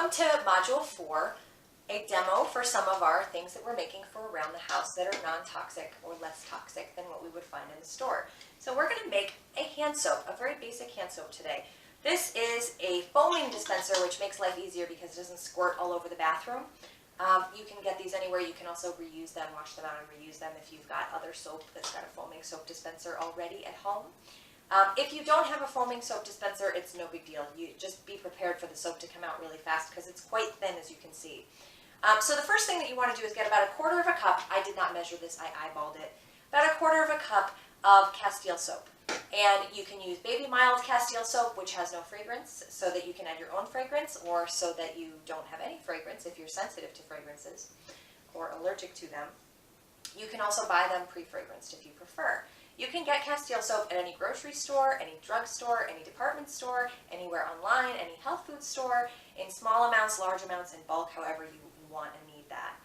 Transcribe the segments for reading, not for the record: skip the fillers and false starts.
Welcome to Module 4, a demo for some of our things that we're making for around the house that are non-toxic or less toxic than what we would find in the store. So we're going to make a hand soap, a very basic hand soap today. This is a foaming dispenser, which makes life easier because it doesn't squirt all over the bathroom. You can get these anywhere. You can also reuse them, wash them out and reuse them if you've got other soap that's got a foaming soap dispenser already at home. If you don't have a foaming soap dispenser, it's no big deal. You just be prepared for the soap to come out really fast because it's quite thin, as you can see. So the first thing that you want to do is get about 1/4 of a cup. I did not measure this, I eyeballed it. About 1/4 of a cup of Castile soap. And you can use baby mild Castile soap, which has no fragrance, so that you can add your own fragrance, or so that you don't have any fragrance if you're sensitive to fragrances or allergic to them. You can also buy them pre-fragranced if you prefer. You can get Castile soap at any grocery store, any drugstore, any department store, anywhere online, any health food store, in small amounts, large amounts, in bulk, however you want and need that.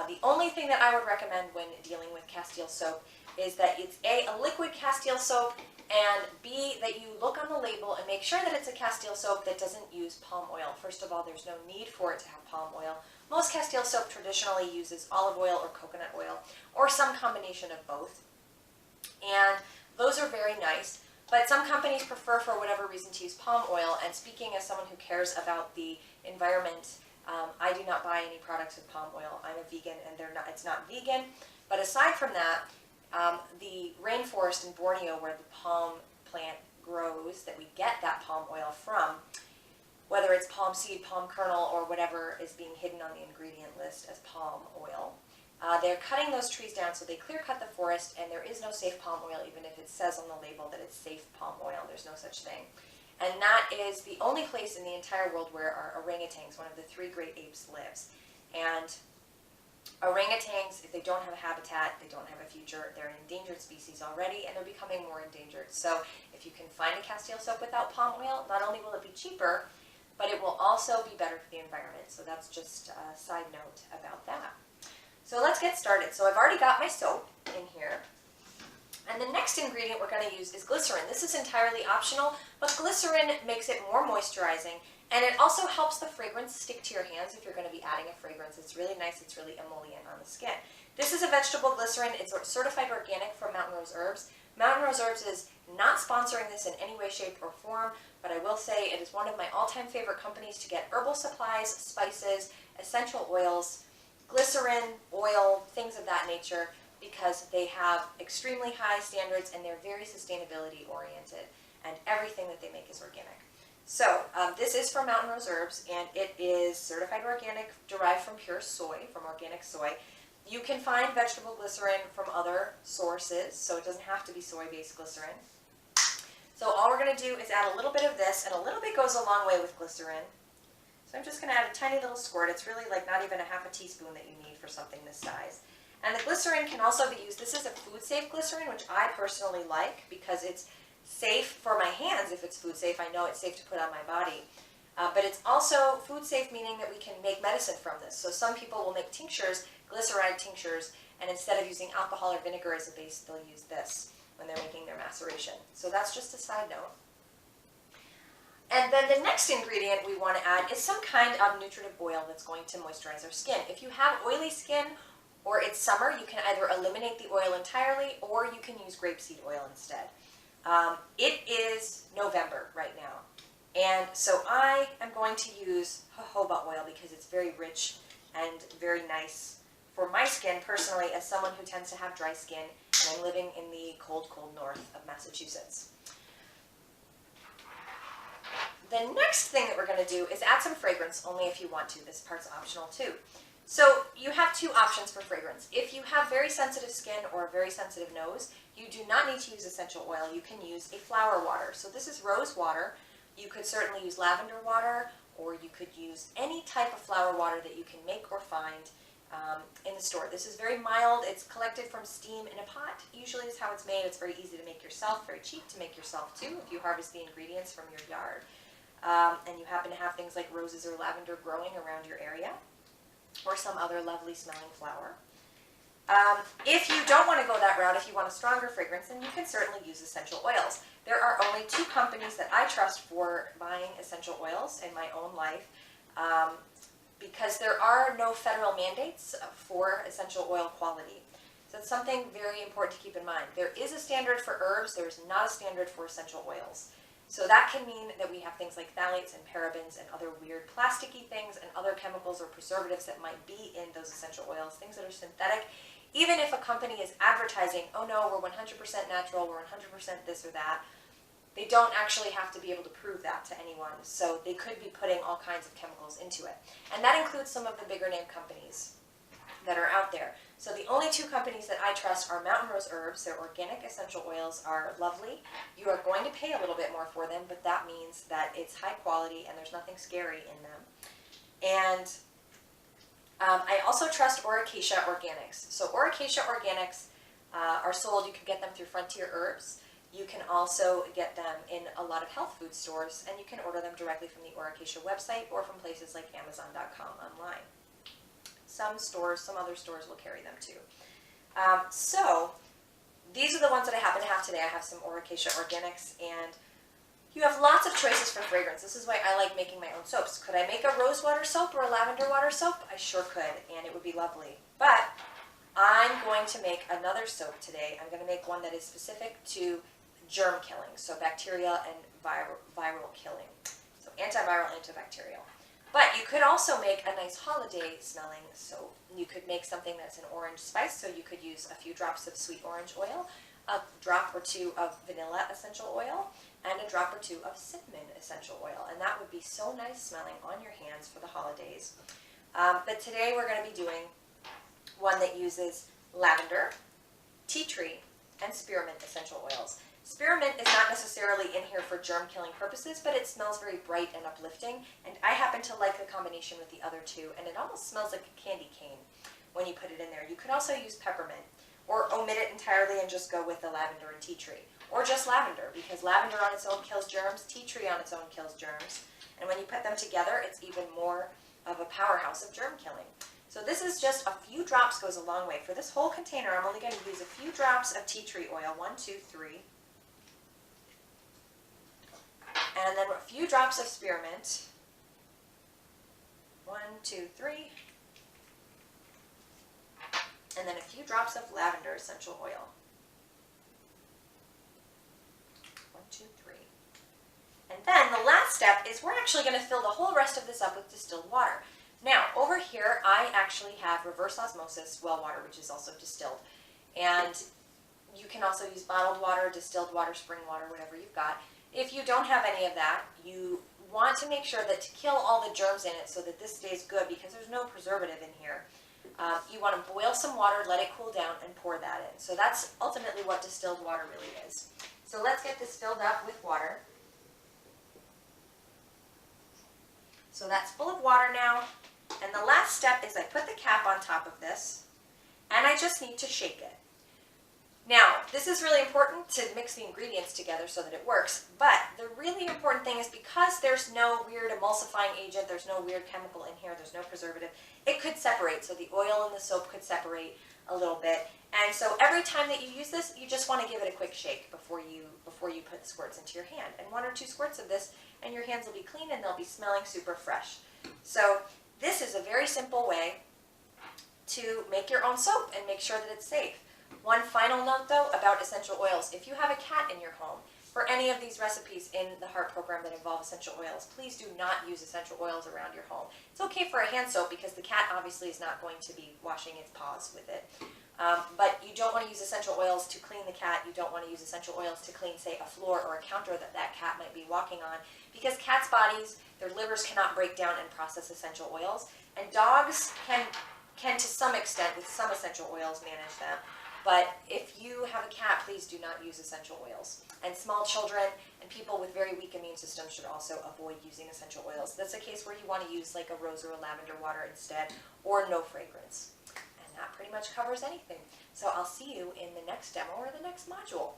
The only thing that I would recommend when dealing with Castile soap is that it's a liquid Castile soap, and B, that you look on the label and make sure that it's a Castile soap that doesn't use palm oil. First of all, there's no need for it to have palm oil. Most Castile soap traditionally uses olive oil or coconut oil, or some combination of both. And those are very nice, but some companies prefer, for whatever reason, to use palm oil. And speaking as someone who cares about the environment, I do not buy any products with palm oil. I'm a vegan, and it's not vegan. But aside from that, the rainforest in Borneo, where the palm plant grows, that we get that palm oil from, whether it's palm seed, palm kernel, or whatever is being hidden on the ingredient list as palm oil, they're cutting those trees down, so they clear cut the forest, and there is no safe palm oil, even if it says on the label that it's safe palm oil. There's no such thing. And that is the only place in the entire world where our orangutans, one of the 3 great apes, lives. And orangutans, if they don't have a habitat, they don't have a future. They're an endangered species already, and they're becoming more endangered. So if you can find a Castile soap without palm oil, not only will it be cheaper, but it will also be better for the environment. So that's just a side note about that. So let's get started. So I've already got my soap in here. And the next ingredient we're going to use is glycerin. This is entirely optional, but glycerin makes it more moisturizing, and it also helps the fragrance stick to your hands if you're going to be adding a fragrance. It's really nice. It's really emollient on the skin. This is a vegetable glycerin. It's certified organic from Mountain Rose Herbs. Mountain Rose Herbs is not sponsoring this in any way, shape, or form, but I will say it is one of my all-time favorite companies to get herbal supplies, spices, essential oils, glycerin, oil, things of that nature, because they have extremely high standards and they're very sustainability oriented, and everything that they make is organic. So this is from Mountain Rose Herbs, and it is certified organic, derived from pure soy, from organic soy. You can find vegetable glycerin from other sources, so it doesn't have to be soy-based glycerin. So all we're going to do is add a little bit of this, and a little bit goes a long way with glycerin. So I'm just going to add a tiny little squirt. It's really like not even a half a teaspoon that you need for something this size. And the glycerin can also be used. This is a food-safe glycerin, which I personally like because it's safe for my hands if it's food safe. I know it's safe to put on my body. But it's also food safe, meaning that we can make medicine from this. So some people will make tinctures, glyceride tinctures, and instead of using alcohol or vinegar as a base, they'll use this when they're making their maceration. So that's just a side note. And then the next ingredient we want to add is some kind of nutritive oil that's going to moisturize our skin. If you have oily skin or it's summer, you can either eliminate the oil entirely or you can use grapeseed oil instead. It is November right now, and so I am going to use jojoba oil because it's very rich and very nice for my skin personally, as someone who tends to have dry skin, and I'm living in the cold, cold north of Massachusetts. The next thing that we're going to do is add some fragrance, only if you want to. This part's optional too. So you have 2 options for fragrance. If you have very sensitive skin or a very sensitive nose, you do not need to use essential oil. You can use a flower water. So this is rose water. You could certainly use lavender water, or you could use any type of flower water that you can make or find in the store. This is very mild. It's collected from steam in a pot. Usually is how it's made. It's very easy to make yourself, very cheap to make yourself too if you harvest the ingredients from your yard. And you happen to have things like roses or lavender growing around your area, or some other lovely smelling flower. If you don't want to go that route, if you want a stronger fragrance, then you can certainly use essential oils. There are only 2 companies that I trust for buying essential oils in my own life. because there are no federal mandates for essential oil quality. So it's something very important to keep in mind. There is a standard for herbs, there is not a standard for essential oils. So that can mean that we have things like phthalates and parabens and other weird plasticky things and other chemicals or preservatives that might be in those essential oils, things that are synthetic. Even if a company is advertising, oh no, we're 100% natural, we're 100% this or that, they don't actually have to be able to prove that to anyone. So they could be putting all kinds of chemicals into it. And that includes some of the bigger name companies that are out there. So the only two companies that I trust are Mountain Rose Herbs. Their organic essential oils are lovely. You are going to pay a little bit more for them, but that means that it's high quality and there's nothing scary in them. And I also trust H.E.A.R.T Organics. So H.E.A.R.T Organics are sold, you can get them through Frontier Herbs. You can also get them in a lot of health food stores, and you can order them directly from the H.E.A.R.T website or from places like Amazon.com online. Some stores, some other stores will carry them too. So these are the ones that I happen to have today. I have some H.E.A.R.T Organics, and you have lots of choices for fragrance. This is why I like making my own soaps. Could I make a rose water soap or a lavender water soap? I sure could, and it would be lovely. But I'm going to make another soap today. I'm going to make one that is specific to germ killing, so bacteria and viral killing. So antiviral, antibacterial. But you could also make a nice holiday smelling soap. You could make something that's an orange spice, so you could use a few drops of sweet orange oil, a drop or two of vanilla essential oil, and a drop or two of cinnamon essential oil. And that would be so nice smelling on your hands for the holidays. But today we're going to be doing one that uses lavender, tea tree, and spearmint essential oils. Spearmint is not necessarily in here for germ-killing purposes, but it smells very bright and uplifting, and I happen to like the combination with the other two, and it almost smells like a candy cane when you put it in there. You could also use peppermint, or omit it entirely and just go with the lavender and tea tree, or just lavender, because lavender on its own kills germs, tea tree on its own kills germs, and when you put them together, it's even more of a powerhouse of germ killing. So this is just a few drops goes a long way. For this whole container, I'm only going to use a few drops of tea tree oil, 1, 2, 3. And then a few drops of spearmint, 1, 2, 3. And then a few drops of lavender essential oil, 1, 2, 3. And then the last step is we're actually going to fill the whole rest of this up with distilled water. Now, over here, I actually have reverse osmosis well water, which is also distilled. And you can also use bottled water, distilled water, spring water, whatever you've got. If you don't have any of that, you want to make sure that to kill all the germs in it so that this stays good, because there's no preservative in here. You want to boil some water, let it cool down, and pour that in. So that's ultimately what distilled water really is. So let's get this filled up with water. So that's full of water now. And the last step is I put the cap on top of this, and I just need to shake it. Now, this is really important to mix the ingredients together so that it works, but the really important thing is because there's no weird emulsifying agent, there's no weird chemical in here, there's no preservative, it could separate. So the oil in the soap could separate a little bit. And so every time that you use this, you just want to give it a quick shake before you put the squirts into your hand. And 1 or 2 squirts of this, and your hands will be clean and they'll be smelling super fresh. So this is a very simple way to make your own soap and make sure that it's safe. One final note though about essential oils. If you have a cat in your home, for any of these recipes in the H.E.A.R.T program that involve essential oils, please do not use essential oils around your home. It's okay for a hand soap because the cat obviously is not going to be washing its paws with it. But you don't want to use essential oils to clean the cat. You don't want to use essential oils to clean, say, a floor or a counter that that cat might be walking on, because cats' bodies, their livers cannot break down and process essential oils, and dogs can to some extent, with some essential oils, manage them. But if you have a cat, please do not use essential oils. And small children and people with very weak immune systems should also avoid using essential oils. That's a case where you want to use like a rose or a lavender water instead, or no fragrance. And that pretty much covers anything. So I'll see you in the next demo or the next module.